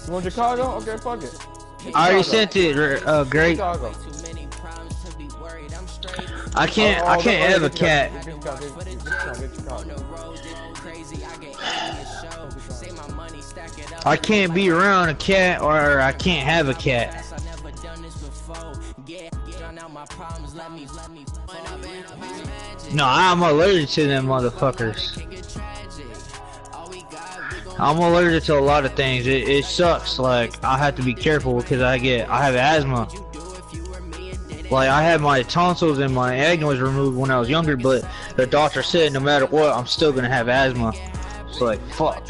You want Chicago? Okay, fuck it. I already sent it, great. Chicago. I can't have a cat. I can't be around a cat, or I can't have a cat. No, I'm allergic to them motherfuckers. I'm allergic to a lot of things. It sucks. Like, I have to be careful because I have asthma. Like, I had my tonsils and my adenoids removed when I was younger, but the doctor said no matter what, I'm still gonna have asthma. It's like, fuck.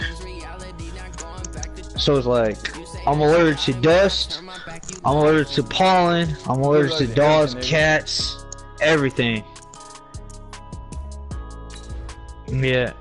So it's like, I'm allergic to dust, I'm allergic to pollen, I'm allergic to dogs, cats, everything. Yeah.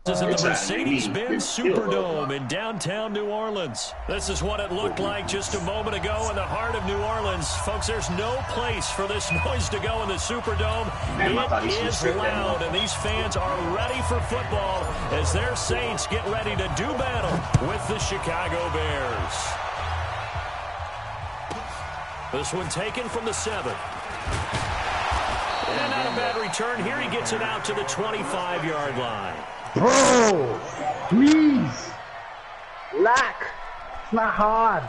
This is in the Mercedes-Benz Superdome in downtown New Orleans. This is what it looked like just a moment ago in the heart of New Orleans. Folks, there's no place for this noise to go in the Superdome. It is loud, and these fans are ready for football as their Saints get ready to do battle with the Chicago Bears. This one taken from the 7. And not a bad return here. He gets it out to the 25-yard line. Bro, please. Lack. It's not hard.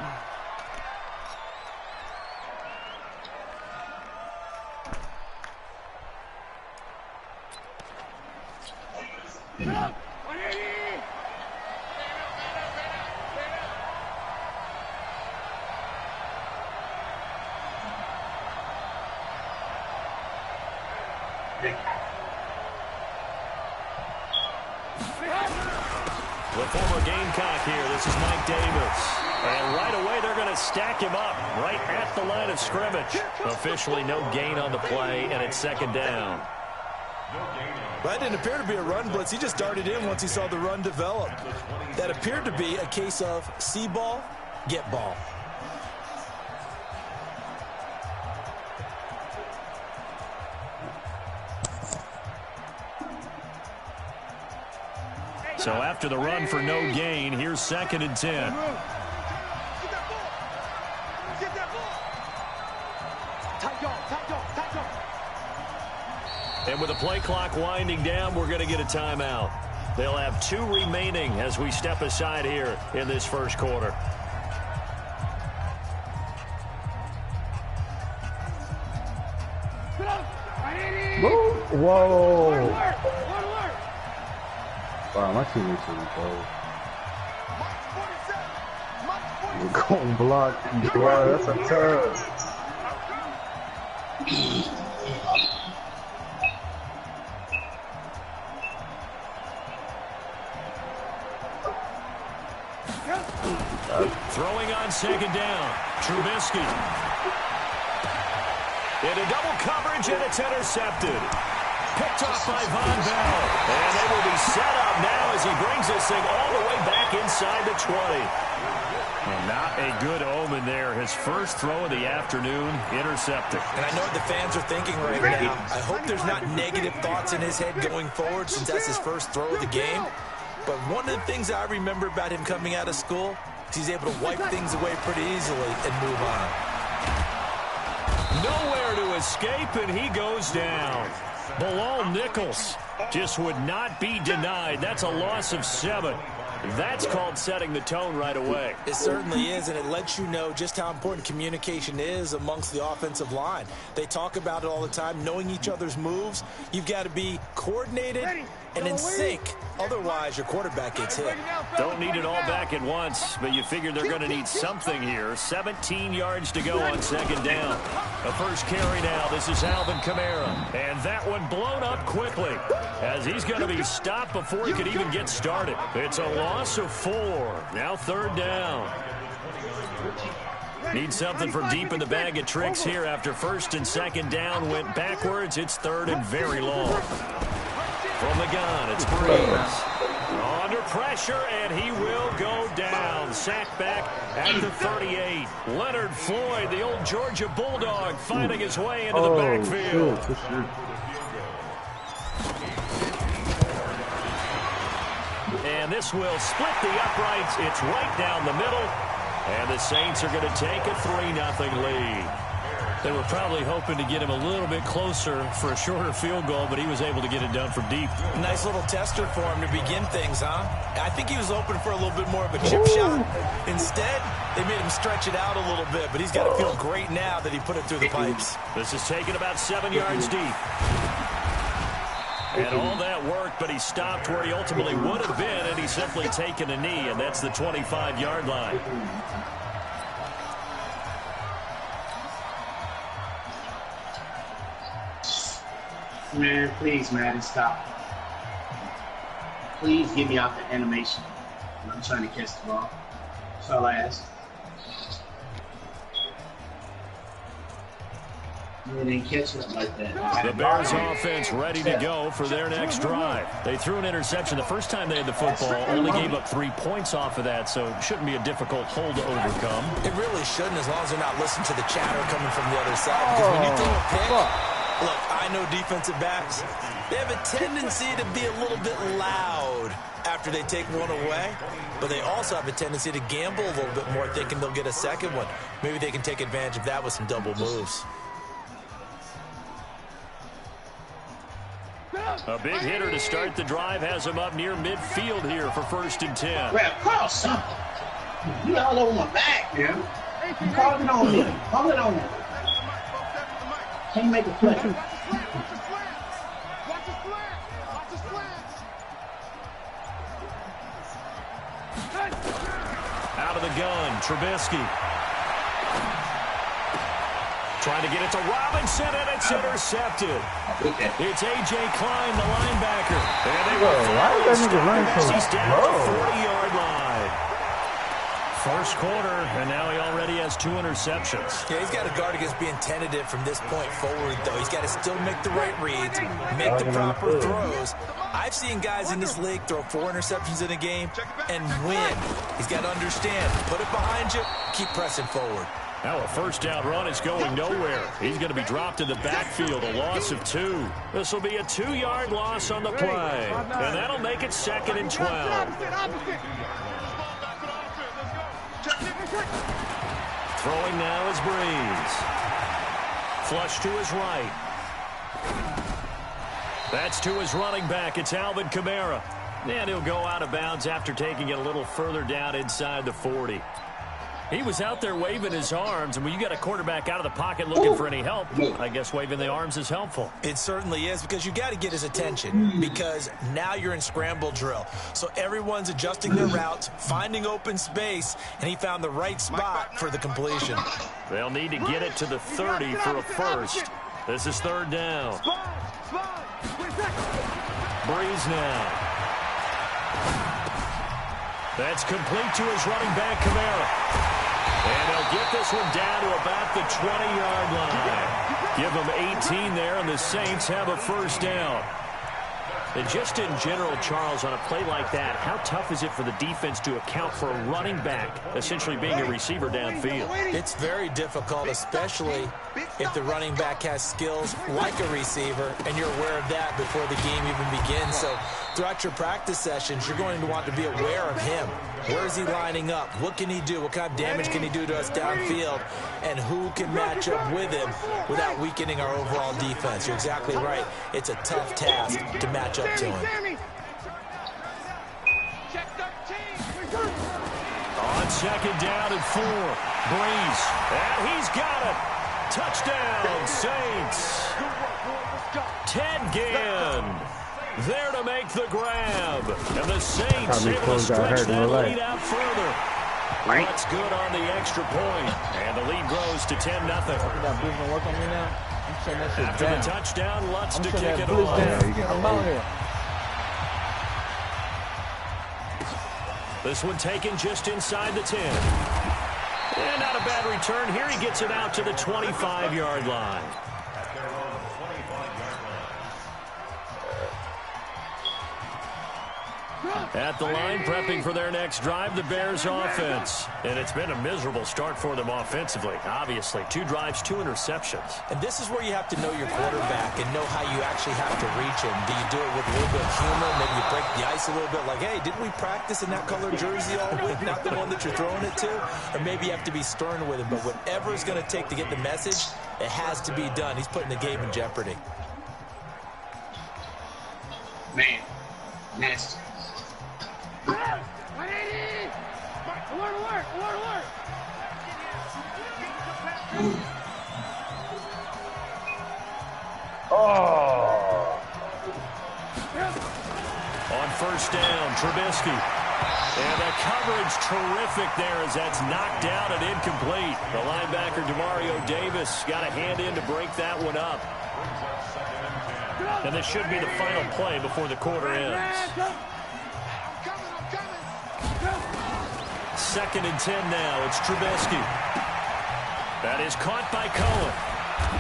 The former Gamecock here. This is Mike Davis. And right away, they're going to stack him up right at the line of scrimmage. Officially no gain on the play, and it's second down. That didn't appear to be a run blitz. He just darted in once he saw the run develop. That appeared to be a case of see ball, get ball. So after the run for no gain, here's second and 10. And with the play clock winding down, we're going to get a timeout. They'll have 2 remaining as we step aside here in this first quarter. Whoa. Wow, my team is really cold. We're going block. Wow, that's a turn. Throwing on second down. Trubisky. Into double coverage, and it's intercepted. Picked off by Von Bell. And they will be set up now as he brings this thing all the way back inside the 20. Well, not a good omen there. His first throw of the afternoon, intercepted. And I know what the fans are thinking right now. I hope there's not negative thoughts in his head going forward since that's his first throw of the game. But one of the things I remember about him coming out of school is he's able to wipe things away pretty easily and move on. Nowhere to escape, and he goes down. Bilal Nichols just would not be denied. That's a loss of 7. That's called setting the tone right away. It certainly is, and it lets you know just how important communication is amongst the offensive line. They talk about it all the time, knowing each other's moves. You've got to be coordinated and in sync. Otherwise, your quarterback gets hit. Don't need it all back at once, but you figure they're going to need something here. 17 yards to go on second down. The first carry now. This is Alvin Kamara. And that one blown up quickly as he's going to be stopped before he could even get started. It's a loss of 4. Now third down. Need something from deep in the bag of tricks here after first and second down went backwards. It's third and very long. From the gun, it's Breeze. Under pressure, and he will go down. Sacked back at the 38. Leonard Floyd, the old Georgia Bulldog, finding his way into the backfield. And this will split the uprights. It's right down the middle. And the Saints are going to take a 3-0 lead. They were probably hoping to get him a little bit closer for a shorter field goal, but he was able to get it done from deep. Nice little tester for him to begin things, huh? I think he was open for a little bit more of a chip shot. Instead, they made him stretch it out a little bit, but he's got to feel great now that he put it through the pipes. This is taken about 7 yards deep. And all that work, but he stopped where he ultimately would have been, and he's simply taken a knee, and that's the 25-yard line. Man, please, Madden, stop. Please get me out the animation. I'm trying to catch the ball. That's all I ask. You didn't catch it like that. The Bears offense ready to go for their next drive. They threw an interception the first time they had the football, only gave up 3 points off of that, so it shouldn't be a difficult hole to overcome. It really shouldn't, as long as they're not listening to the chatter coming from the other side. Because when you throw a pick, look, I know defensive backs, they have a tendency to be a little bit loud after they take one away, but they also have a tendency to gamble a little bit more, thinking they'll get a second one. Maybe they can take advantage of that with some double moves. A big hitter to start the drive has him up near midfield here for 1st and 10. Grab, call something. You all over my back, man. You call it on me. Call it on me. Can you make a play? Out of the gun, Trubisky. Trying to get it to Robinson, and it's intercepted. It's A.J. Klein, the linebacker. And they he's down to the 40-yard line. First quarter, and now he already has 2 interceptions. Yeah, he's got to guard against being tentative from this point forward, though. He's got to still make the right reads, make the proper throws. I've seen guys in this league throw 4 interceptions in a game and win. He's got to understand, put it behind you, keep pressing forward. Now a first down run is going nowhere. He's going to be dropped in the backfield, a loss of 2. This will be a 2-yard loss on the play, and that'll make it 2nd and 12. Throwing now is Breeze. Flush to his right. That's to his running back. It's Alvin Kamara. And he'll go out of bounds after taking it a little further down inside the 40. He was out there waving his arms, and when you got a quarterback out of the pocket looking for any help, I guess waving the arms is helpful. It certainly is, because you got to get his attention, because now you're in scramble drill. So everyone's adjusting their routes, finding open space, and he found the right spot for the completion. They'll need to get it to the 30 for a first. This is 3rd down. Breeze now. That's complete to his running back, Kamara. And he'll get this one down to about the 20-yard line. Give them 18 there, and the Saints have a first down. And just in general, Charles, on a play like that, how tough is it for the defense to account for a running back essentially being a receiver downfield? It's very difficult, especially if the running back has skills like a receiver, and you're aware of that before the game even begins. So throughout your practice sessions, you're going to want to be aware of him. Where is he lining up? What can he do? What kind of damage can he do to us downfield? And who can match up with him without weakening our overall defense? You're exactly right. It's a tough task to match up to him. second down and 4. Breeze, and he's got it. Touchdown, Saints. Ted Ginn there to make the grab. And the Saints able to stretch that lead out further. That's good on the extra point. And the lead grows to 10-0. After the touchdown, Lutz to kick it off. I'm out here. This one taken just inside the 10. And not a bad return. Here he gets it out to the 25-yard line. At the line, prepping for their next drive, the Bears offense. And it's been a miserable start for them offensively, obviously. 2 drives, 2 interceptions. And this is where you have to know your quarterback and know how you actually have to reach him. Do you do it with a little bit of humor? Maybe you break the ice a little bit like, hey, didn't we practice in that colored jersey all week? Not the one that you're throwing it to? Or maybe you have to be stern with him. But whatever it's going to take to get the message, it has to be done. He's putting the game in jeopardy. Man, nasty. On first down, Trubisky. And the coverage terrific there as that's knocked out and incomplete. The linebacker, Demario Davis, got a hand in to break that one up. And this should be the final play before the quarter ends. 2nd and 10 now. It's Trubisky. That is caught by Cohen.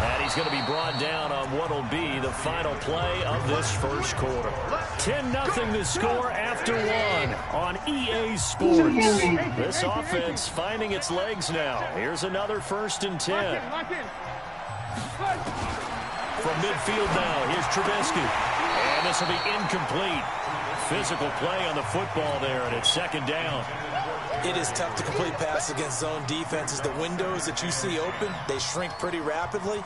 And he's going to be brought down on what will be the final play of this first quarter. 10-0 the score after 1 on EA Sports. This offense finding its legs now. Here's another 1st and 10. From midfield now, here's Trubisky. And this will be incomplete. Physical play on the football there, and it's 2nd down. It is tough to complete pass against zone defenses. The windows that you see open, they shrink pretty rapidly.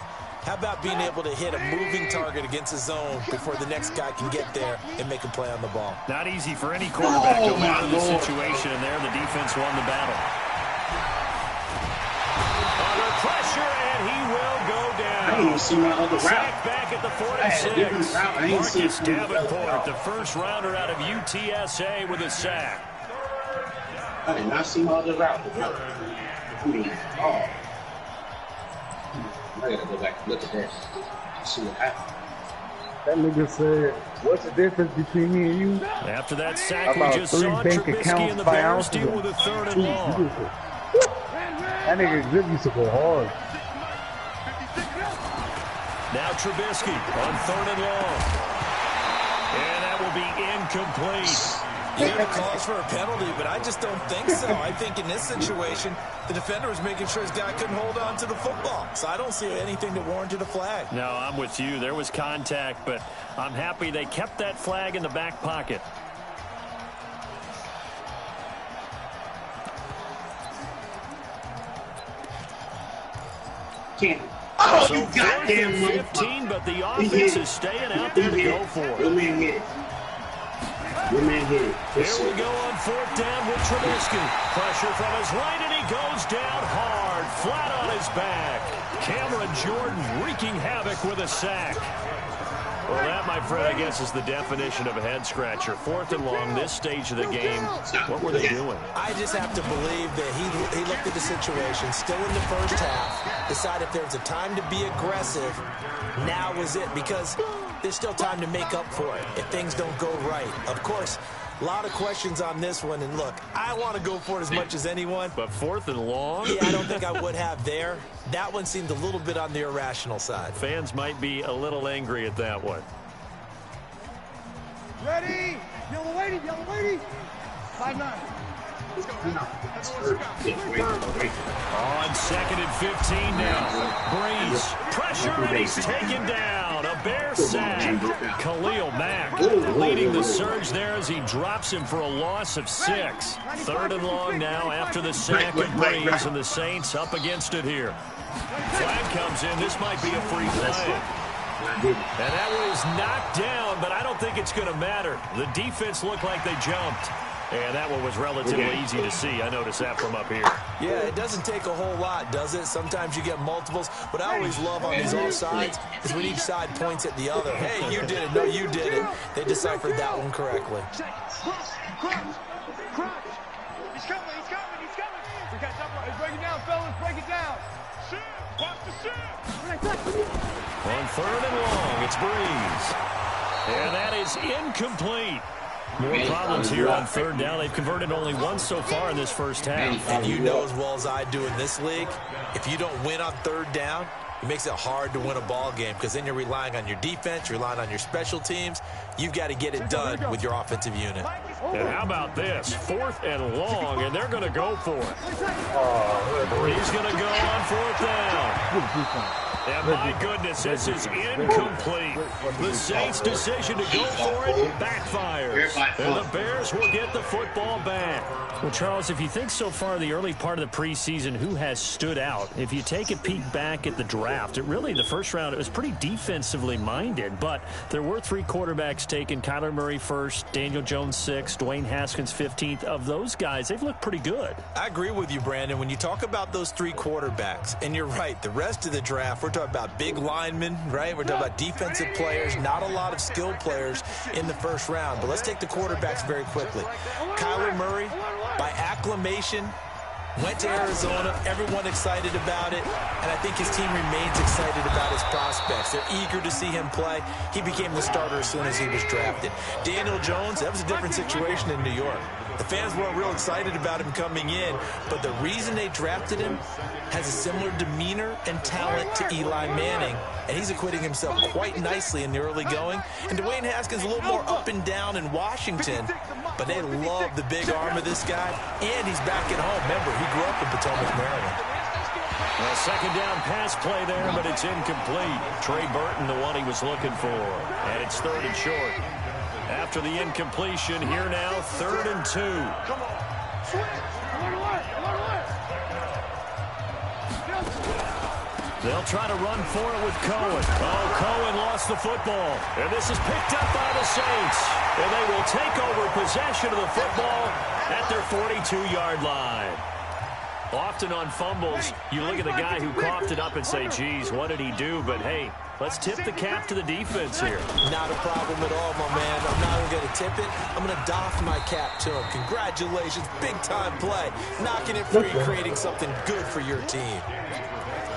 How about being able to hit a moving target against a zone before the next guy can get there and make a play on the ball? Not easy for any quarterback to win the situation, and there the defense won the battle. Under pressure, and he will go down. I didn't even see my other route. Sack back at the 46. Marcus Davenport, the first rounder out of UTSA with a sack. I did not see my other route. I mean, oh. I gotta go back and look at that. See what happened. That nigga said, what's the difference between me and you? After that sack, About we just 3 saw bank Trubisky accounts, and the 5 Bears ounces deal of with a 3rd and long. That nigga really used to go hard. Now Trubisky on 3rd and long. And that will be incomplete. You have calls for a penalty, but I just don't think so. I think in this situation, the defender was making sure his guy couldn't hold on to the football. So I don't see anything that warranted a flag. No, I'm with you. There was contact, but I'm happy they kept that flag in the back pocket. Can't. Oh, So you goddamn 15, but the offense is staying out there to go for it. Your man hit it. Your man hit it. Here we go on 4th down with Trubisky. Pressure from his right, and he goes down hard, flat on his back. Cameron Jordan wreaking havoc with a sack. Well, that, my friend, I guess is the definition of a head-scratcher. 4th and long, this stage of the game. What were they doing? I just have to believe that he looked at the situation, still in the first half, decided if there was a time to be aggressive, now was it, because there's still time to make up for it if things don't go right. Of course, a lot of questions on this one, and look, I want to go for it as much as anyone. But 4th and long? Yeah, I don't think I would have there. That one seemed a little bit on the irrational side. Fans might be a little angry at that one. Ready? Yellow lady, yellow lady. 5-9. On 2nd and 15 now. Breeze. Pressure, and he's taken down. A Bear sack. Khalil Mack leading the surge there as he drops him for a loss of 6. 3rd and long now after the sack of Breeze, and the Saints up against it here. Flag comes in. This might be a free play. And that one is knocked down, but I don't think it's going to matter. The defense looked like they jumped. And that one was relatively easy to see. I noticed that from up here. Yeah, it doesn't take a whole lot, does it? Sometimes you get multiples. What I always love on these offsides is when each side points at the other. Hey, you did it. No, you did it. They deciphered that one correctly. He's coming. We got double. Hey, break it down, fellas. Break it down. Watch the shit. On 3rd and long, it's Breeze. And that is incomplete. More problems here on 3rd down. They've converted only once so far in this first half. And you know as well as I do in this league, if you don't win on 3rd down, it makes it hard to win a ball game because then you're relying on your defense, you're relying on your special teams. You've got to get it done with your offensive unit. And how about this? 4th and long, and they're going to go for it. He's going to go on 4th down. And my goodness, this is incomplete. The Saints' decision to go for it backfires. And the Bears will get the football back. Well, Charles, if you think so far the early part of the preseason, who has stood out? If you take a peek back at the draft, the first round, it was pretty defensively minded. But there were 3 quarterbacks taken. Kyler Murray first, Daniel Jones 6th, Dwayne Haskins 15th. Of those guys, they've looked pretty good. I agree with you, Brandon. When you talk about those 3 quarterbacks, and you're right, the rest of the draft, we're talking about big linemen, right? We're talking about defensive players, not a lot of skilled players in the first round. But let's take the quarterbacks very quickly. Kyler Murray, by acclamation, went to Arizona. Everyone excited about it. And I think his team remains excited about his prospects. They're eager to see him play. He became the starter as soon as he was drafted. Daniel Jones, that was a different situation in New York. The fans weren't real excited about him coming in, but the reason they drafted him has a similar demeanor and talent to Eli Manning, and he's acquitting himself quite nicely in the early going. And Dwayne Haskins a little more up and down in Washington, but they love the big arm of this guy, and he's back at home. Remember, he grew up in Potomac, Maryland. A 2nd down pass play there, but it's incomplete. Trey Burton, the one he was looking for, and it's 3rd and short. After the incompletion, here now, 3rd and 2. Come on. They'll try to run for it with Cohen. Oh, Cohen lost the football. And this is picked up by the Saints. And they will take over possession of the football at their 42-yard line. Often on fumbles, you look at the guy who coughed it up and say, geez, what did he do? But, hey, let's tip the cap to the defense here. Not a problem at all, my man. I'm not even going to tip it. I'm going to doff my cap to him. Congratulations. Big-time play. Knocking it free, creating something good for your team.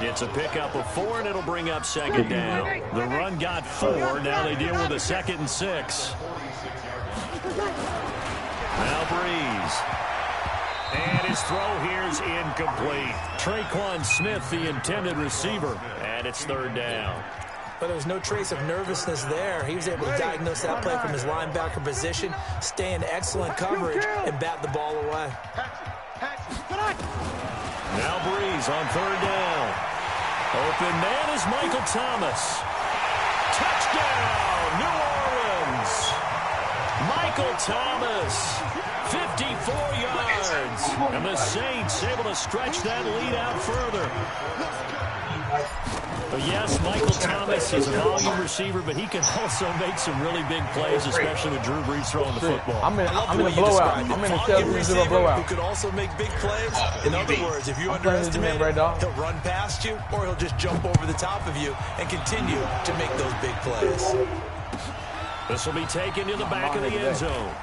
It's a pickup of 4, and it'll bring up 2nd down. The run got 4. Now they deal with a 2nd and 6. Now Breeze. And his throw here is incomplete. Traquan Smith, the intended receiver. And it's 3rd down. But there was no trace of nervousness there. He was able to diagnose that play from his linebacker position, stay in excellent coverage, and bat the ball away. Now Breeze on 3rd down. Open man is Michael Thomas. Touchdown, New Orleans. Michael Thomas, 54 yards. And the Saints able to stretch that lead out further. But yes, Michael Thomas is a volume receiver, but he can also make some really big plays, especially with Drew Brees throwing the football. I'm in a blowout. I'm in a 7-0 blowout. Who could also make big plays. In other words, if you underestimate him, he'll run past you, or he'll just jump over the top of you and continue to make those big plays. This will be taken to the back of the end zone.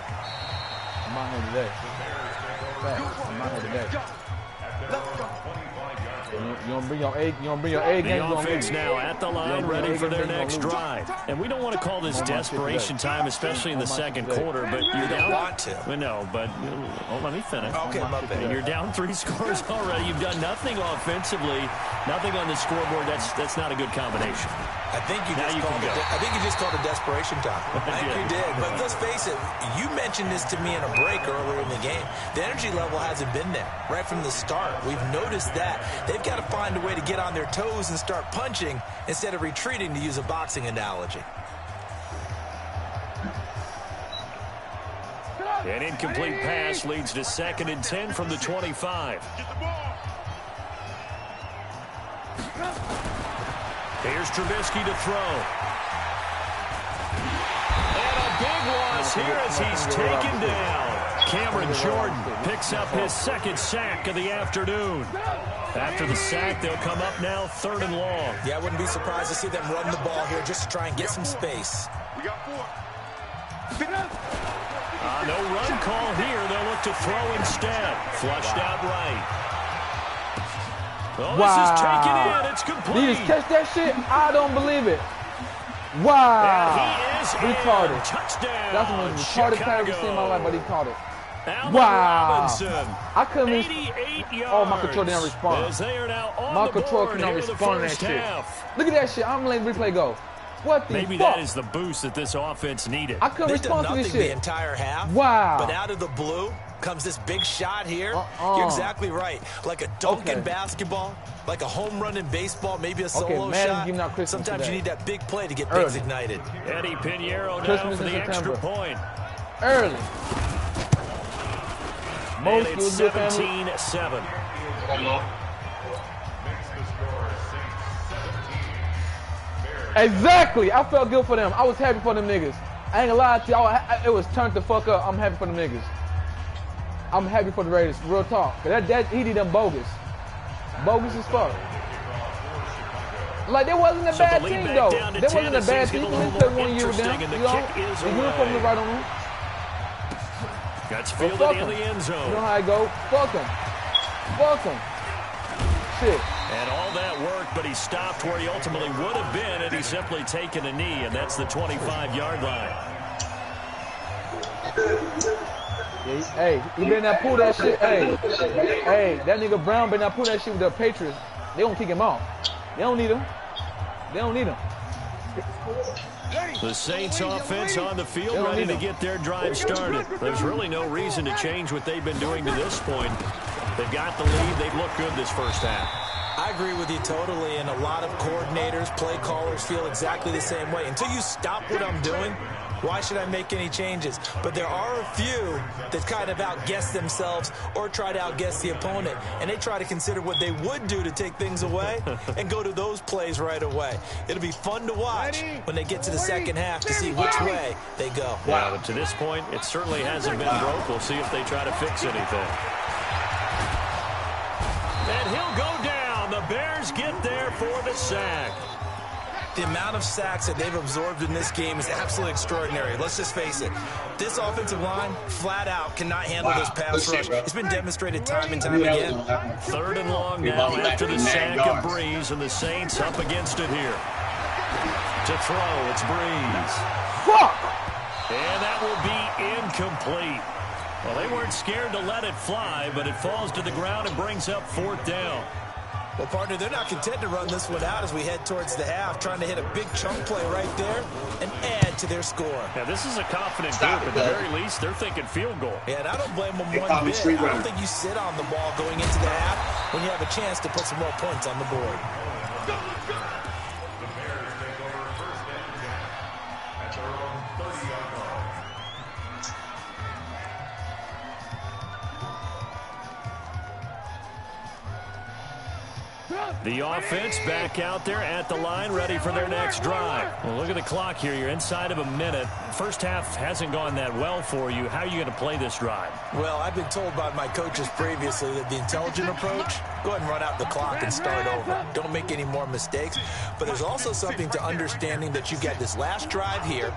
I'm out here today. I'm out here today. You don't bring your A game. The offense now at the line, ready for their next drive. And we don't want to call this desperation time, especially in the second quarter. But you're down. Want to? No, but let me finish. Okay, my bad. You're down 3 scores already. You've done nothing offensively, nothing on the scoreboard. That's not a good combination. I think you just called it desperation time. I think you did. But let's face it, you mentioned this to me in a break earlier in the game. The energy level hasn't been there right from the start. We've noticed that. They've got to find a way to get on their toes and start punching instead of retreating, to use a boxing analogy. An incomplete pass leads to 2nd and 10 from the 25. Here's Trubisky to throw. And a big loss here as he's taken down. Cameron Jordan picks up his second sack of the afternoon. After the sack, they'll come up now 3rd and long. Yeah, I wouldn't be surprised to see them run the ball here just to try and get some space. We got 4. No run call here. They'll look to throw instead. Flushed out right. Oh, this is taken in. It's complete. Did you just catch that shit? I don't believe it. Wow. And he is retarded. in. Touchdown. That's the most retarded play I've ever seen in my life, but he caught it. Allen Wow. Robinson, I couldn't 88 yards. Oh, my control didn't respond. As they are now on My the control board cannot here in the respond to that first shit. half. Look at that shit. I'm letting replay go. What the Maybe fuck? that is the boost that this offense needed. I couldn't They've done respond to this nothing the shit. entire half. Wow. But out of the blue comes this big shot here. You're exactly right. Like a dunk in basketball, like a home run in baseball, maybe a solo Madden's giving shot. out Christmas Sometimes today. you need that big play to get Early. things ignited. Eddie Pinheiro now Christmas for in the extra September. point. Early. And Most it's was good family. 17-7. Exactly. I felt good for them. I was happy for them niggas. I ain't gonna lie to you. It was turned the fuck up. I'm happy for them niggas. I'm happy for the Raiders. Real talk. That he did them bogus. Bogus as fuck. Like, they wasn't a So bad the lead team, back though. down to They wasn't a 10 bad as team. things You get a can little play 1 year with them. more interesting, and the You know, kick is the uniform away. is right on them. Gets Well, fielded fuck in 'em. the end You know zone. how I go? Fuck them. Fuck them. Shit. And all that work, but he stopped where he ultimately would have been had he simply taken a knee, and that's the 25-yard line. Yeah, hey, he better not pull that shit. Hey, that nigga Brown better not pull that shit with the Patriots. They gonna kick him off. They don't need him. They don't need him. The Saints offense on the field, They don't ready need to him. get their drive started. There's really no reason to change what they've been doing to this point. They've got the lead. They've looked good this first half. I agree with you totally, and a lot of coordinators, play callers feel exactly the same way. Until you stop what I'm doing, why should I make any changes? But there are a few that kind of outguess themselves or try to outguess the opponent, and they try to consider what they would do to take things away and go to those plays right away. It'll be fun to watch when they get to the second half to see which way they go. Yeah, but to this point, it certainly hasn't been broke. We'll see if they try to fix anything. And he'll go down. The Bears get there for the sack. The amount of sacks that they've absorbed in this game is absolutely extraordinary. Let's just face it. This offensive line, flat out, cannot handle this pass rush. It's been demonstrated time and time again. 3rd and long now after the sack of Breeze, and the Saints up against it here. To throw, it's Breeze. Fuck! And that will be incomplete. Well, they weren't scared to let it fly, but it falls to the ground and brings up 4th down. Well, partner, they're not content to run this one out as we head towards the half, trying to hit a big chunk play right there and add to their score. Now, this is a confident group. At the very least, they're thinking field goal. Yeah, and I don't blame them one bit. I don't think you sit on the ball going into the half when you have a chance to put some more points on the board. The offense back out there at the line, ready for their next drive. Well, look at the clock here. You're inside of a minute. First half hasn't gone that well for you. How are you going to play this drive? Well, I've been told by my coaches previously that the intelligent approach, go ahead and run out the clock and start over. Don't make any more mistakes. But there's also something to understanding that you get this last drive here.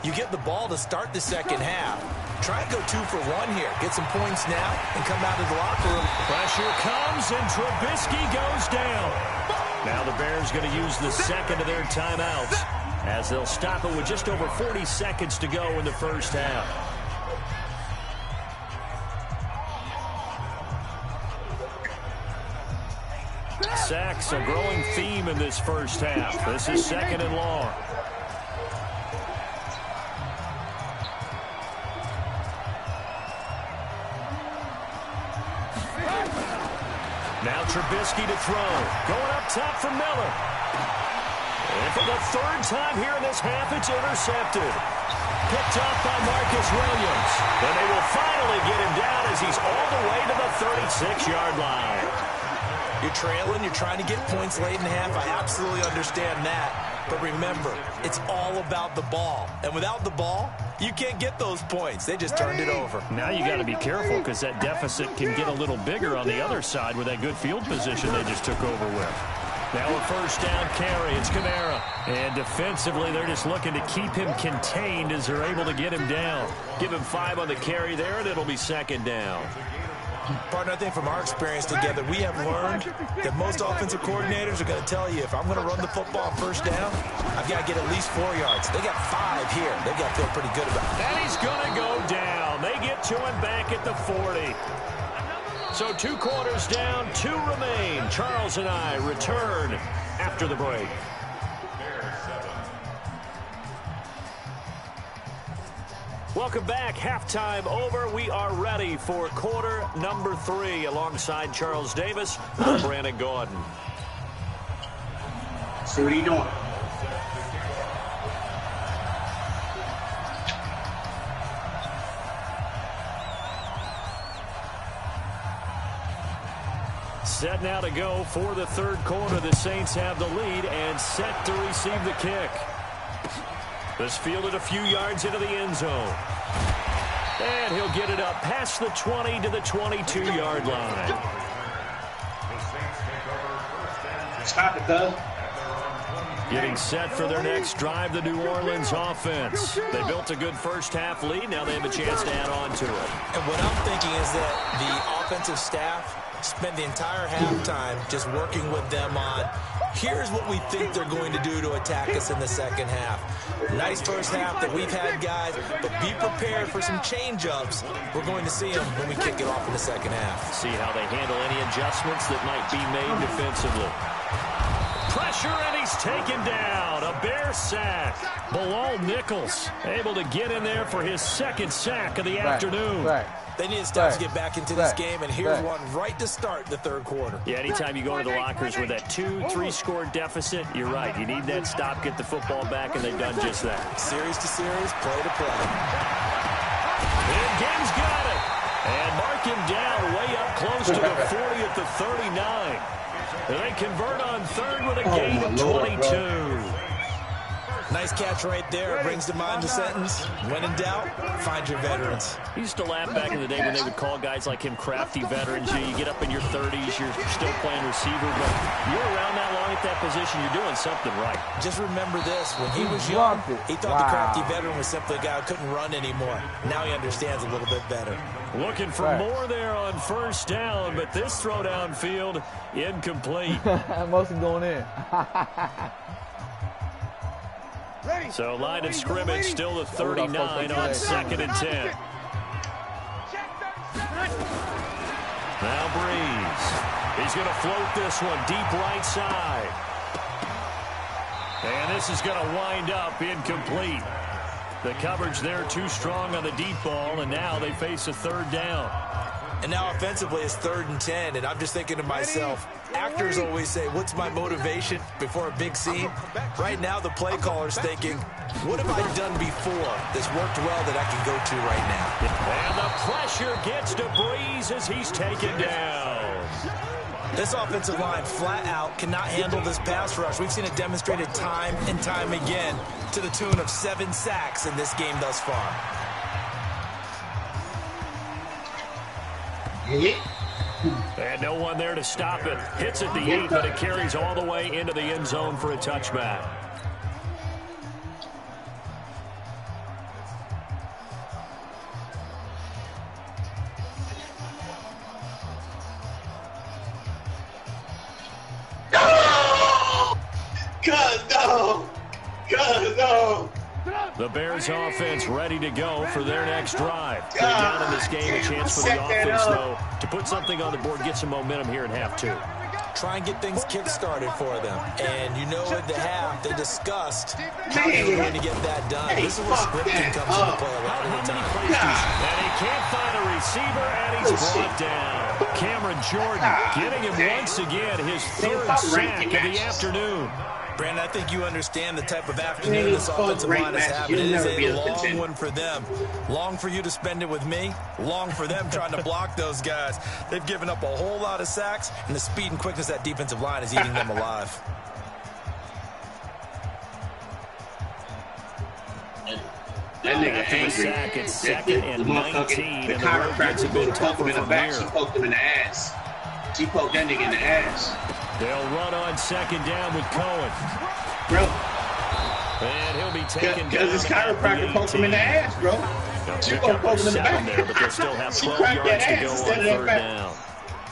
You get the ball to start the second half. Try and go 2 for 1 here. Get some points now and come out of the locker room. Pressure comes, and Trubisky goes down. Now the Bears going to use the second of their timeouts as they'll stop it with just over 40 seconds to go in the first half. Sacks, a growing theme in this first half. This is 2nd and long. Now Trubisky to throw. Going up top for Miller. And for the 3rd time here in this half, it's intercepted. Picked off by Marcus Williams. And they will finally get him down as he's all the way to the 36-yard line. You're trailing. You're trying to get points late in half. I absolutely understand that. But remember, it's all about the ball. And without the ball, you can't get those points. They just turned it over. Now you got to be careful because that deficit can get a little bigger on the other side with that good field position they just took over with. Now a first down carry. It's Kamara. And defensively, they're just looking to keep him contained as they're able to get him down. Give him 5 on the carry there, and it'll be second down. Partner, I think from our experience together, we have learned that most offensive coordinators are going to tell you, if I'm going to run the football first down, I've got to get at least 4 yards. They got 5 here. They've got to feel pretty good about it. And he's going to go down. They get to him back at the 40. So 2 quarters down, 2 remain. Charles and I return after the break. Welcome back. Halftime over. We are ready for quarter number 3 alongside Charles Davis and Brandon Gordon. See what he doing. Set now to go for the third quarter. The Saints have the lead and set to receive the kick. This fielded a few yards into the end zone. And he'll get it up past the 20 to the 22-yard line. Stop it, though. Getting set for their next drive, the New Orleans offense. They built a good first-half lead. Now they have a chance to add on to it. And what I'm thinking is that the offensive staff spent the entire halftime just working with them on, here's what we think they're going to do to attack us in the second half. Nice first half that we've had, guys, but be prepared for some change-ups. We're going to see them when we kick it off in the second half. See how they handle any adjustments that might be made defensively. Pressure, and he's taken down. A Bear sack. Bilal Nichols able to get in there for his second sack of the afternoon. They need to start to get back into this game, and here's one right to start the third quarter. Yeah, anytime you go into the lockers with that 2-3 score deficit, you're right. You need that stop, get the football back, and they've done just that. Series to series, play to play. And Game's got it. And mark him down way up close to the 40 at the 39. And they convert on third with a gain of 22. Nice catch right there. Brings to mind the sentence, when in doubt, find your veterans. He used to laugh back in the day when they would call guys like him crafty veterans. You get up in your 30s, you're still playing receiver, but you're around that long at that position, you're doing something right. Just remember this, when he was young, he thought the crafty veteran was simply a guy who couldn't run anymore. Now he understands a little bit better. Looking for more there on first down, but this throw downfield incomplete. Mostly going in. So line of scrimmage still the 39 on 2nd and 10. Now Breeze. He's going to float this one deep right side. And this is going to wind up incomplete. The coverage there too strong on the deep ball, and now they face a third down. And now offensively it's 3rd and 10, and I'm just thinking to myself, actors always say, what's my motivation before a big scene? Right now the play caller's thinking, what have I done before that's worked well that I can go to right now? And the pressure gets to Breeze as he's taken down. This offensive line flat out cannot handle this pass rush. We've seen it demonstrated time and time again to the tune of 7 sacks in this game thus far. And no one there to stop it. Hits at the 8, but it carries all the way into the end zone for a touchback. No. The Bears offense ready to go for their next drive. They're down in this game. A chance for the offense, though, to put something on the board, get some momentum here in half 2. Try and get things kick-started for them. And you know at the half, they discussed how they were going to get that done. This is where scripting comes into play a lot of the time. And he can't find a receiver, and he's brought down. Cameron Jordan getting him once again, his 3rd sack of the afternoon. Brandon, I think you understand the type of afternoon this offensive line is having. It is a long one for them. Long for you to spend it with me. Long for them trying to block those guys. They've given up a whole lot of sacks, and the speed and quickness of that defensive line is eating them alive. That nigga After the angry. sack, it's second and 19. The and the road gets a chiropractor go bit to poke him tougher in the from back. here. She poked him in the ass. She poked that nigga in the ass. They'll run on second down with Cohen. Bro. And he'll be taken down. Because his chiropractor poked him in the ass, bro. She Pick gonna up poke him in the 7 back. there, but they'll still have She 12 cracked yards that to go ass on instead of that third back. down.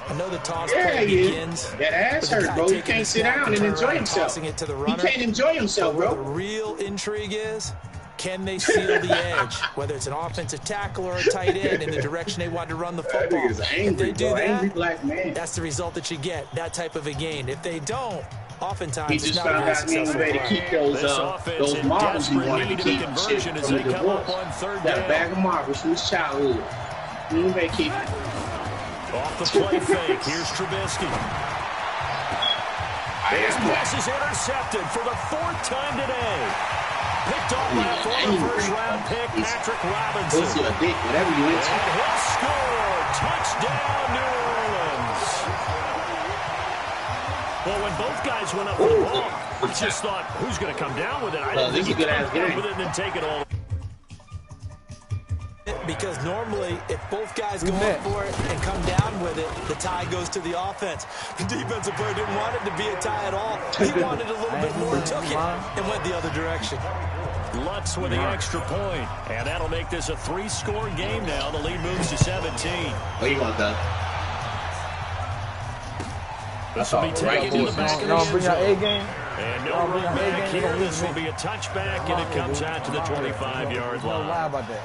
I know the toss Yeah, play he begins. is. That ass hurt, bro. He can't sit down and enjoy himself. Tossing it to the He runner. can't enjoy himself, Where the bro. real intrigue is, can they seal the edge? Whether it's an offensive tackle or a tight end in the direction they want to run the That football. nigga's angry, If they do bro. that, Angry black man. that's the result that you get, that type of a gain. If they don't, oftentimes He it's just not a found very out he ain't successful ready to play. keep This those offense in marbles he desperate wanted to need of a keep. conversion Shit as from they the come up divorce. on third Got a down. bag of marbles from his childhood. He ain't ready to keep it. Off the play fake, here's Trubisky. His pass is intercepted for the 4th time today. Picked off by a former first-round pick, Patrick Robinson. Pussy or dick, whatever you into. And he'll score. Touchdown, New Orleans. Well, when both guys went up for the ball, I just thought, who's going to come down with it? I didn't think he'd come down with it and then take it all. Because normally, if both guys go up for it and come down with it, the tie goes to the offense. The defensive player didn't want it to be a tie at all. He wanted a little bit more, took it, and went the other direction. Lutz with the extra point, and that'll make this a 3-score game now. The lead moves to 17. What you want, Doug? This will be taken to the back of the Y'all end bring out zone. A game. And no run back here. This will be a touchback, and it comes out to the 25-yard No lie line. about that.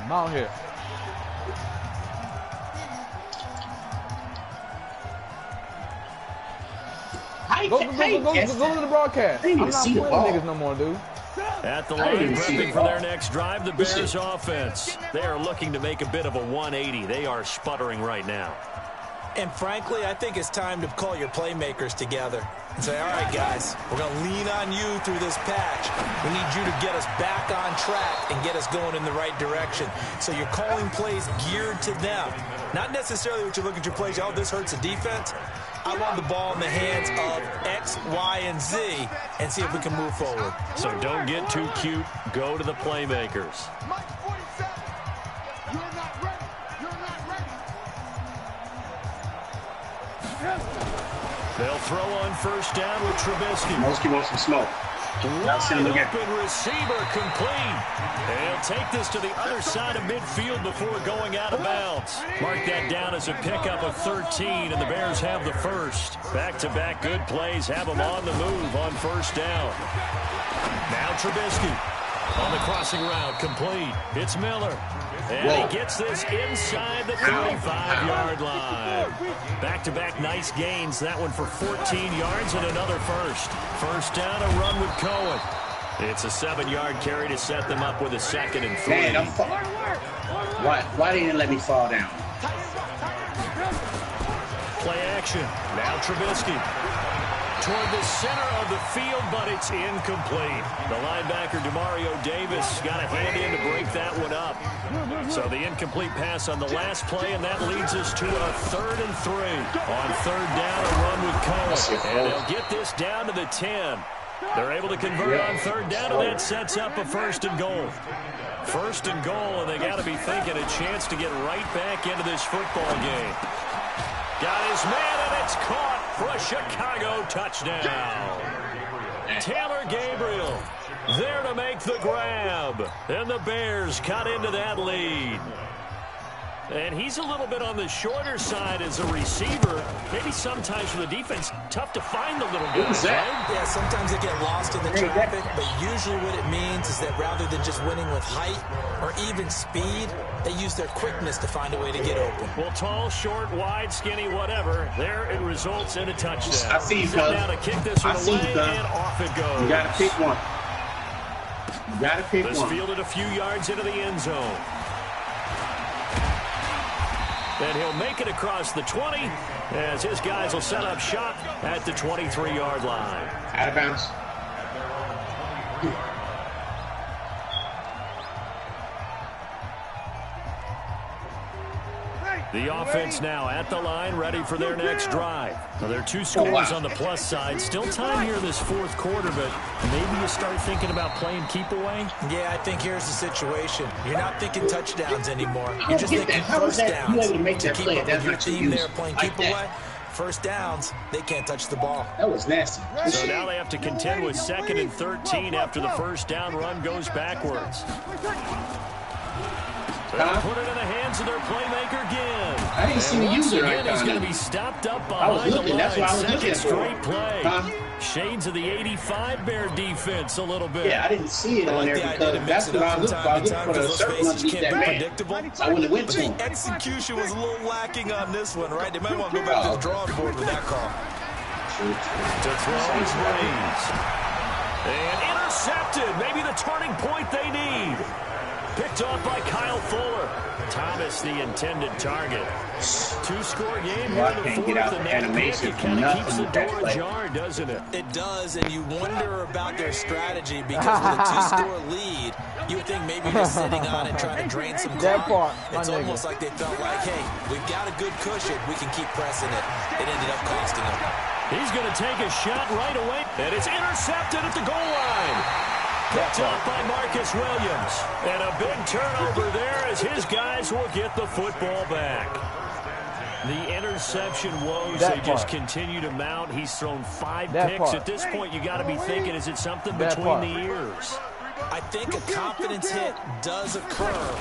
I'm out here. Go to the broadcast. I'm not playing niggas no more, dude. At the line, prepping for their next drive, the Bears offense. They are looking to make a bit of a 180. They are sputtering right now. And frankly, I think it's time to call your playmakers together and say, all right, guys, we're going to lean on you through this patch. We need you to get us back on track and get us going in the right direction. So you're calling plays geared to them. Not necessarily what you look at your plays, oh, this hurts the defense. I want the ball in the hands of X, Y, and Z and see if we can move forward. So don't get too cute. Go to the playmakers. They'll throw on first down with Trubisky. Mosky wants some smoke. Wide open receiver complete. They'll take this to the other side of midfield before going out of bounds. Mark that down as a pickup of 13, and the Bears have the first. Back-to-back good plays have them on the move on first down. Now Trubisky on the crossing route, complete. It's Miller. And he gets this inside the 35-yard line. Back-to-back nice gains. That one for 14 yards and another first. First down, a run with Cohen. It's a 7-yard carry to set them up with a 2nd and 3. Man, why didn't you let me fall down? Play action. Now Trubisky. Toward the center of the field, but it's incomplete. The linebacker, Demario Davis, got a hand in to break that one up. So the incomplete pass on the last play, and that leads us to a 3rd and 3. On third down, a run with Cohen. And they'll get this down to the 10. They're able to convert on third down, and that sets up a 1st and goal. 1st and goal, and they got to be thinking a chance to get right back into this football game. Got his man, and it's caught for a Chicago touchdown. Taylor Gabriel there to make the grab. And the Bears cut into that lead. And he's a little bit on the shorter side as a receiver. Maybe sometimes for the defense, tough to find the little guys, right? Yeah, sometimes they get lost in the traffic, but usually what it means is that rather than just winning with height or even speed, they use their quickness to find a way to get open. Well, tall, short, wide, skinny, whatever, there it results in a touchdown. I see you, cuz. Now to kick this one away, and off it goes. You got to pick one. You got to pick This one. fielded a few yards into the end zone. And he'll make it across the 20 as his guys will set up shop at the 23-yard line. Out of bounds. The offense now at the line, ready for their next drive. Now, there are 2 scores on the plus side. Still time here in this fourth quarter, but maybe you start thinking about playing keep away? Yeah, I think here's the situation. You're not thinking touchdowns anymore. You're just thinking first downs. To keep up with your team there playing keep away. First downs, they can't touch the ball. That was nasty. So now they have to contend with 2nd and 13 after the first down run goes backwards. They'll put it in the hands of their playmaker again. I didn't see the user right now. He's going to be stopped up behind the line. That's what I was looking for. Straight play. Shades of the 85 Bear defense a little bit. Yeah, I didn't see it on there because that's what I was looking for. A certain one to beat that man. I wouldn't have went to him. The execution was a little lacking on this one, right? They might want to go back to the drawing board with that call. To throw is raised. And intercepted. Maybe the turning point they need. Picked off by Kyle Fuller. Thomas, the intended target. 2-score game here in the fourth, and that pick, it kind of keeps the door ajar, doesn't it? It does, and you wonder about their strategy because with a 2-score lead, you would think maybe they're sitting on it trying to drain some clock. It's almost like they felt like, hey, we've got a good cushion. We can keep pressing it. It ended up costing them. He's going to take a shot right away, and it's intercepted at the goal line. Picked off by Marcus Williams. And a big turnover there as his guys will get the football back. The interception woes, they just continue to mount. He's thrown 5 picks. At this point, you got to be thinking, is it something between the ears? I think a confidence hit does occur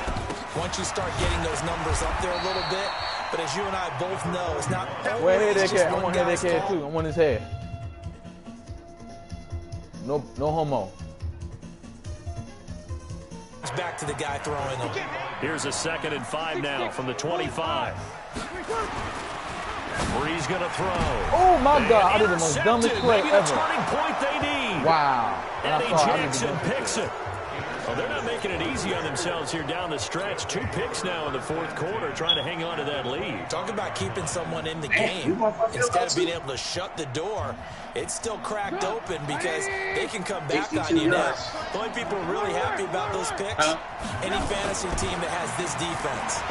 once you start getting those numbers up there a little bit. But as you and I both know, it's not always just I want to hit that cat too. I want his head. No homo. Back to the guy throwing them. Here's a 2nd and 5 now from the 25. Bree's going to throw. Oh, my God. I did the most dumbest play Maybe ever. the turning point they need. Wow. Eddie Jackson picks it. Well, they're not making it easy on themselves here down the stretch. 2 picks now in the fourth quarter, trying to hang on to that lead. Talk about keeping someone in the game. Instead of being able to shut the door, it's still cracked open because they can come back on you now. The only people really happy about those picks, any fantasy team that has this defense.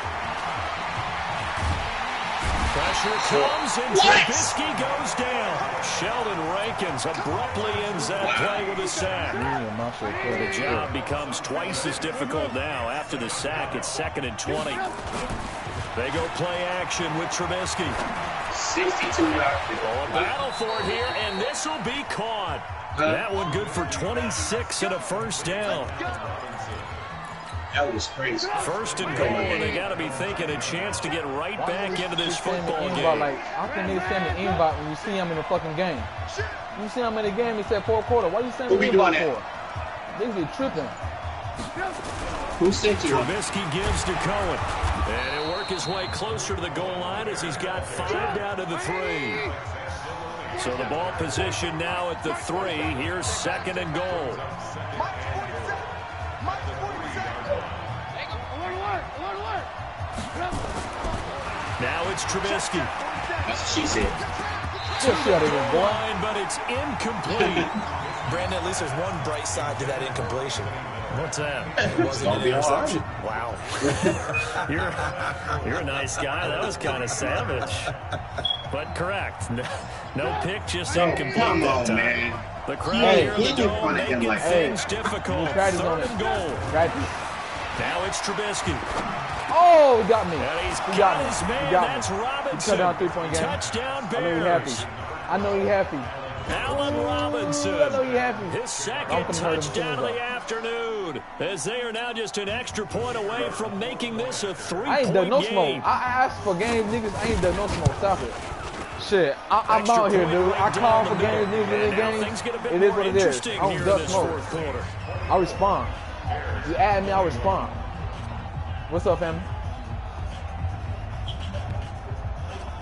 Pressure comes, and Trubisky goes down. Sheldon Rankins abruptly ends that play with a sack. The job becomes twice as difficult now. After the sack, it's 2nd and 20. They go play action with Trubisky. 62 yards. A battle for it here, and this will be caught. That one good for 26 and a first down. That was crazy. 1st and goal, and they got to be thinking a chance to get right back into this football game. Like, I think they send the invite when you see him in the fucking game. You see him in the game, he said 4th quarter. Why you sending the invite for? They be tripping. Who sent you? Trubisky gives to Cohen. And he'll work his way closer to the goal line as he's got 5 down to the 3. So the ball position now at the 3. Here's 2nd and goal. Now it's Trubisky. That's what she said. Line, but it's incomplete. Brandon, at least there's one bright side to that incompletion. What's that? It wasn't an interception. Wow. You're a nice guy. That was kind of savage. But correct. No pick, just incomplete that time. Man. The crowd here in the dome making things difficult. 3rd and goal. Now it's Trubisky. Oh, he got me. And he's got his man. That's Robinson. Cut down 3-point game. Touchdown I know he happy. Bears. I know he happy. Allen Robinson. I know he happy. His 2nd touchdown of the afternoon. As they are now just an extra point away from making this a 3-point game. I ain't done no smoke. I asked for games, niggas. I ain't done no smoke. Stop it. Shit, I'm out here, dude. I call for games, niggas, in games. It is what it is. I don't duck smoke. I respond. You add me, I respond. What's up, family?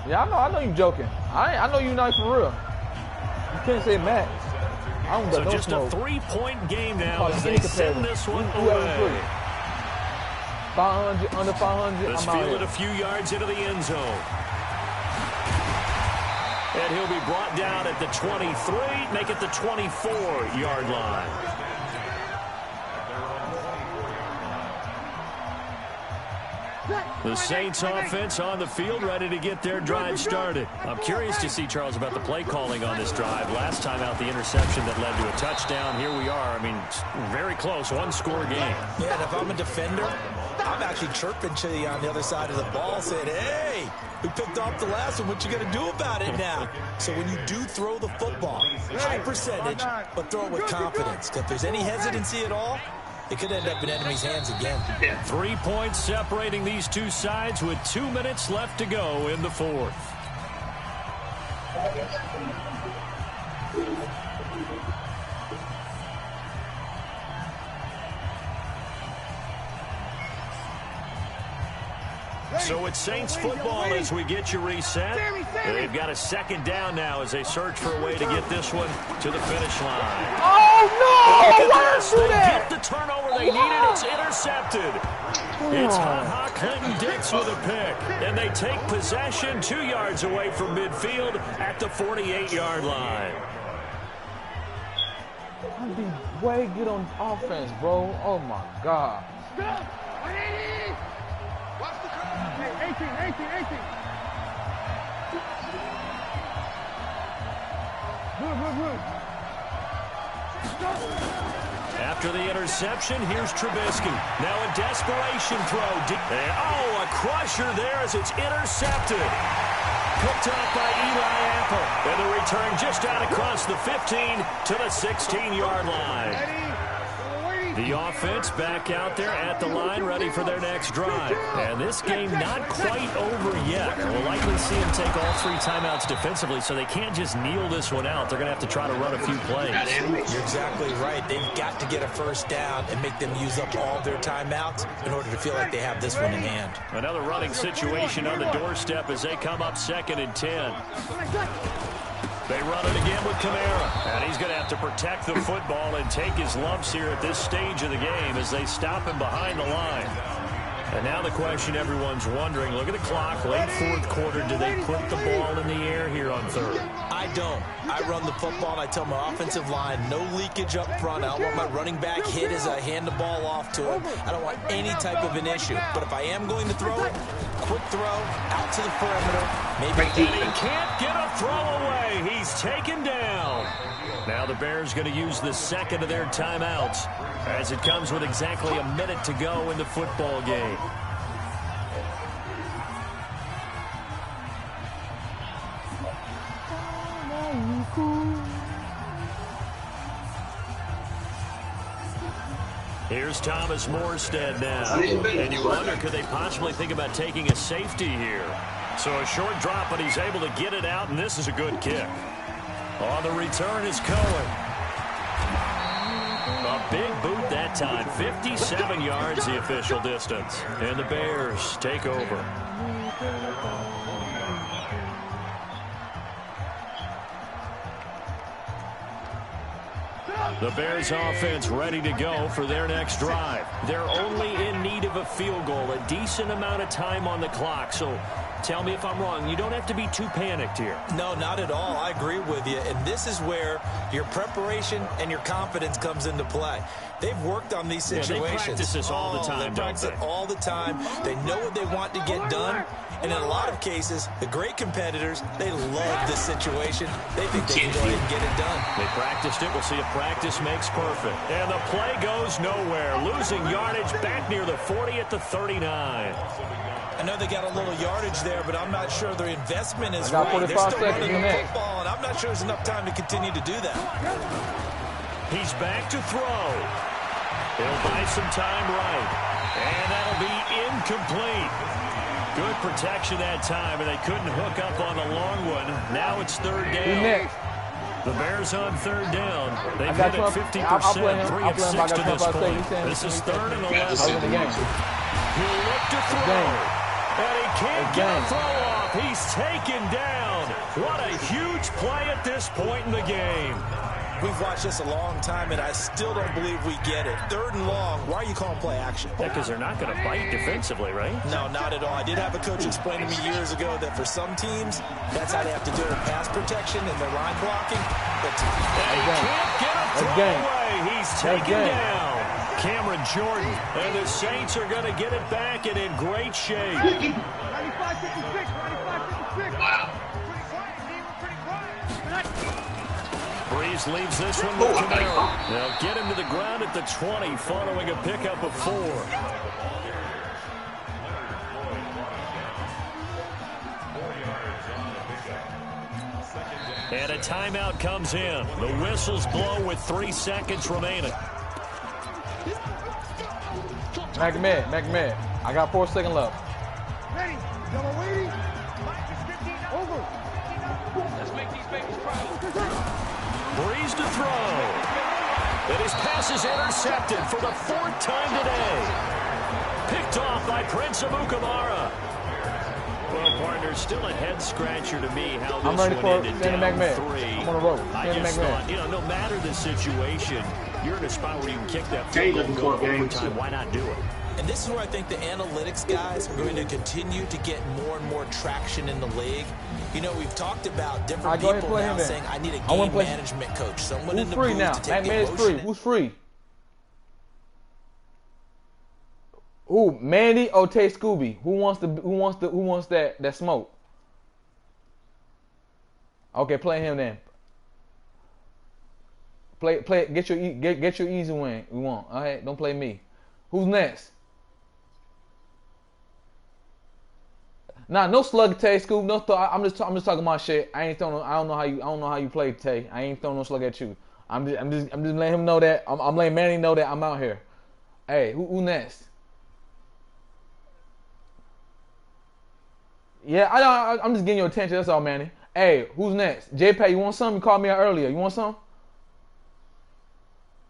Yeah, I know you joking. I know you not for real. You can't say Matt. I don't got no just smoke. A 3-point game now as they send this one away. 500, under 500, Let's I'm out field here. it a few yards into the end zone. And he'll be brought down at the 23, make it the 24-yard line. The Saints offense on the field, ready to get their drive started. I'm curious to see, Charles, about the play calling on this drive. Last time out, the interception that led to a touchdown. Here we are. I mean, very close, one-score game. Yeah, and if I'm a defender, I'm actually chirping to you on the other side of the ball, saying, hey, we picked off the last one. What you going to do about it now? So when you do throw the football, high percentage, but throw it with confidence. If there's any hesitancy at all, it could end up in enemy's hands again. 3 points separating these two sides with 2 minutes left to go in the fourth. So it's Saints football as we get you reset. They've got a second down now as they search for a way to get this one to the finish line. Oh, no! Why did They get the turnover they needed. It's intercepted. It's Ha-Ha Clinton Dix with a pick. And they take possession 2 yards away from midfield at the 48-yard line. I'd be way good on offense, bro. Oh, my God. Watch the curve. 18. Good. After the interception, here's Trubisky. Now a desperation throw. Oh, a crusher there as it's intercepted. Picked up by Eli Apple. And the return just out across the 15 to the 16-yard line. The offense back out there at the line, ready for their next drive. And this game not quite over yet. We'll likely see them take all 3 timeouts defensively, so they can't just kneel this one out. They're going to have to try to run a few plays. You're exactly right. They've got to get a first down and make them use up all their timeouts in order to feel like they have this one in hand. Another running situation on the doorstep as they come up 2nd and 10. They run it again with Kamara, and he's going to have to protect the football and take his lumps here at this stage of the game as they stop him behind the line. And now the question everyone's wondering, look at the clock, late fourth quarter, do they put the ball in the air here on third? I don't. I run the football, and I tell my offensive line, no leakage up front. I don't want my running back hit as I hand the ball off to him. I don't want any type of an issue. But if I am going to throw it, quick throw, out to the perimeter, maybe he can't get a throw away. He's taken down. Now the Bears going to use the second of their timeouts as it comes with exactly a minute to go in the football game. Here's Thomas Morstead now. And you wonder, could they possibly think about taking a safety here? So a short drop, but he's able to get it out, and this is a good kick. On the return is Cohen. A big boot that time. 57 yards the official distance. And the Bears take over. The Bears offense ready to go for their next drive. They're only in need of a field goal, a decent amount of time on the clock. So tell me if I'm wrong. You don't have to be too panicked here. No, not at all. I agree with you. And this is where your preparation and your confidence comes into play. They've worked on these situations. They practice this all the time, They practice it all the time. They know what they want to get done. And in a lot of cases, the great competitors, they love this situation. They think they can go ahead and get it done. They practiced it. We'll see if practice makes perfect. And the play goes nowhere. Losing yardage back near the 40 at the 39. I know they got a little yardage there, but I'm not sure their investment is right. They're still running the football, and I'm not sure there's enough time to continue to do that. He's back to throw. He'll buy some time right. And that'll be incomplete. Good protection that time, and they couldn't hook up on the long one. Now it's third down. The Bears on third down. They've hit it 50%, 3 of 6 to this point. This is 3rd and 11. He'll look to throw. And he can't get a throw off. He's taken down. What a huge play at this point in the game. We've watched this a long time, and I still don't believe we get it. 3rd and long. Why are you calling play action? Yeah, because they're not going to bite defensively, right? No, not at all. I did have a coach explain to me years ago that for some teams, that's how they have to do it with pass protection and their line blocking. But he can't get a throw away. He's taken down. Cameron Jordan. And the Saints are going to get it back and in great shape. 95-56, 95-56. Wow. Breeze leaves this one with Camaro. They'll get him to the ground at the 20 following a pickup of 4. And a timeout comes in. The whistles blow with 3 seconds remaining. MackMed. I got 4 seconds left. Ready. Double waiting. Over. Let's make these babies proud. Breeze to throw. And his pass is intercepted for the 4th time today. Picked off by Prince Amukamara. Well, partner, still a head-scratcher to me how this one ended down MackMed. 3. I'm on the road. I just thought, no matter the situation, you're in a spot where you can kick that field goal go overtime. Why not do it? And this is where I think the analytics guys are going to continue to get more and more traction in the league. We've talked about different people now saying, I need a game management coach, someone in the booth to take the emotion. MackMed is free. Who's free? Ooh, Mandy or Tay Scooby? Who wants that smoke? Okay, play him then. Play get your easy win. We want. All right, don't play me. Who's next? Nah, no slug Tay Scoob. No, I'm just talking my shit. I don't know how you play Tay. I ain't throwing no slug at you. I'm just letting him know that. I'm letting Manny know that I'm out here. Hey, who next? Yeah, I'm just getting your attention. That's all, Manny. Hey, who's next? JPay, you want some? You called me out earlier. You want some?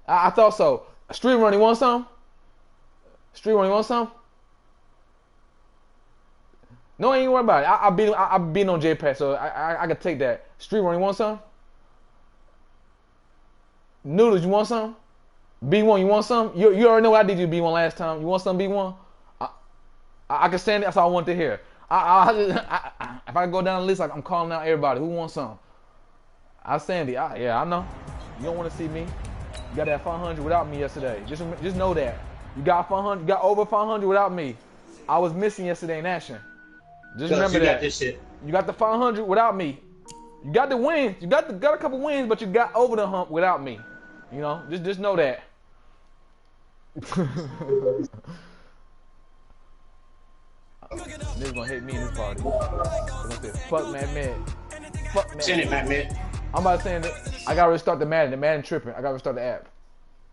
I thought so. Street Run, you want some? Street Run, you want some? No, I ain't worried about it. I beat on JPay, so I can take that. Street Run, you want some? Noodles, you want some? B1, you want some? You already know I did you B1 last time. You want some B1? I can stand it. That's all I want to hear. If I go down the list, like I'm calling out everybody. Who wants some? Sandy. Yeah, I know. You don't want to see me. You got that 500 without me yesterday. Just know that. You got 500. You got over 500 without me. I was missing yesterday in action. Just remember that. This shit. You got the 500 without me. You got the wins. You got a couple wins, but you got over the hump without me. Just know that. Niggas gonna hate me in this party. They're gonna say, fuck MackMed. Fuck MackMed. Send it, MackMed. I'm about to say that I gotta restart the Madden. The Madden tripping. I gotta restart the app.